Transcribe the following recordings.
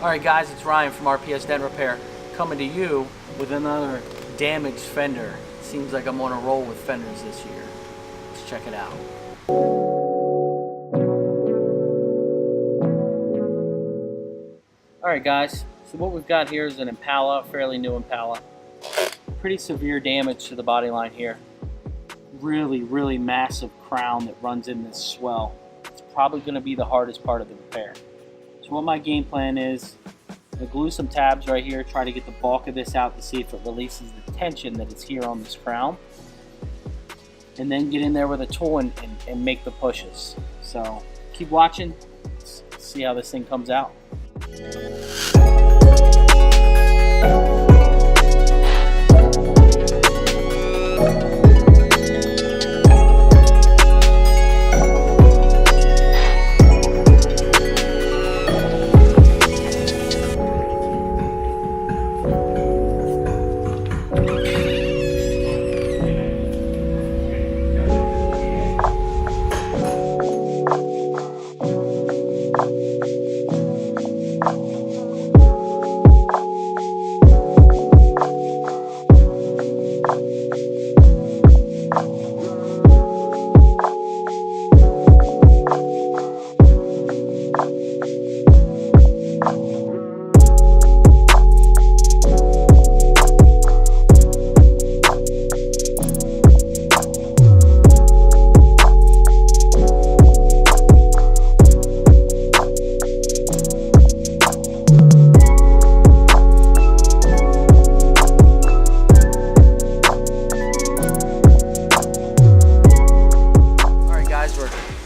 Alright guys, it's Ryan from RPS Dent Repair coming to you with another damaged fender. Seems like I'm on a roll with fenders this year. Let's check it out. Alright guys, so what we've got here is an Impala, fairly new Impala. Pretty severe damage to the body line here. Really massive crown that runs in this swell. It's probably going to be the hardest part of the repair. So what my game plan is, I'm going to glue some tabs right here, try to get the bulk of this out to see if it releases the tension that is here on this crown. And then get in there with a tool and make the pushes. So keep watching, let's see how this thing comes out.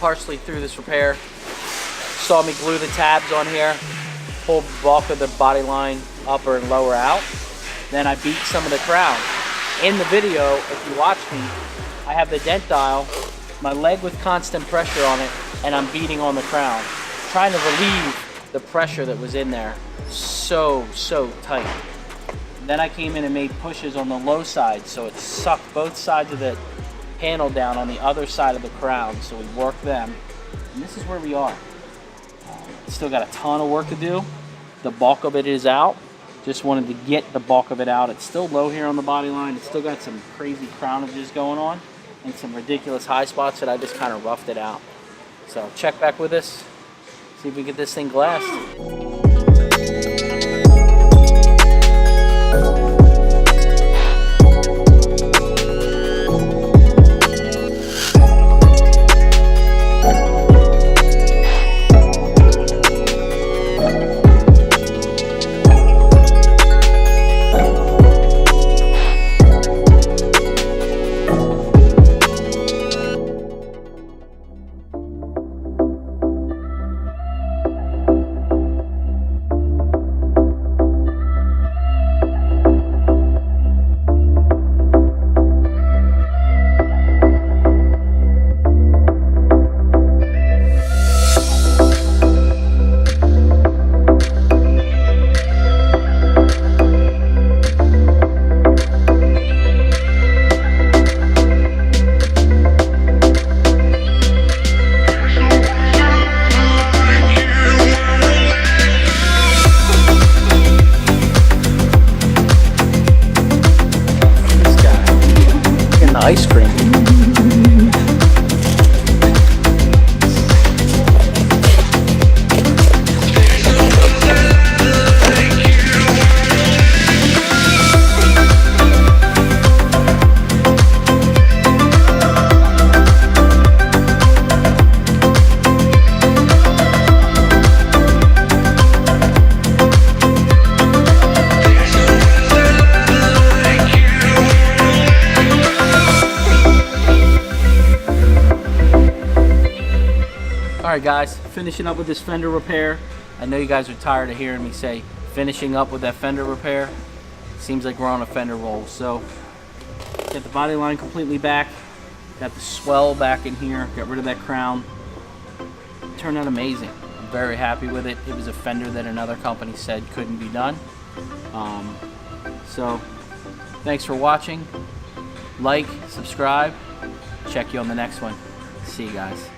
Partially through this repair. Saw me glue the tabs on here, pull the bulk of the body line upper and lower out. Then I beat some of the crown. In the video, if you watch me, I have the dent dial, my leg with constant pressure on it, and I'm beating on the crown, trying to relieve the pressure that was in there. So tight. Then I came in and made pushes on the low side, so it sucked both sides of the panel down on the other side of the crown, so we work them, and this is where we are. Still got a ton of work to do. The bulk of it is out. Just wanted to get the bulk of it out. It's still low here on the body line. It's still got some crazy crownages going on and some ridiculous high spots that I just kind of roughed it out. So check back with us, see if we get this thing glassed. Ice cream. Alright guys, finishing up with this fender repair. I know you guys are tired of hearing me say finishing up with that fender repair. Seems like we're on a fender roll. So, get the body line completely back. Got the swell back in here. Got rid of that crown. It turned out amazing. I'm very happy with it. It was a fender that another company said couldn't be done. So, thanks for watching. Like, subscribe. Check you on the next one. See you guys.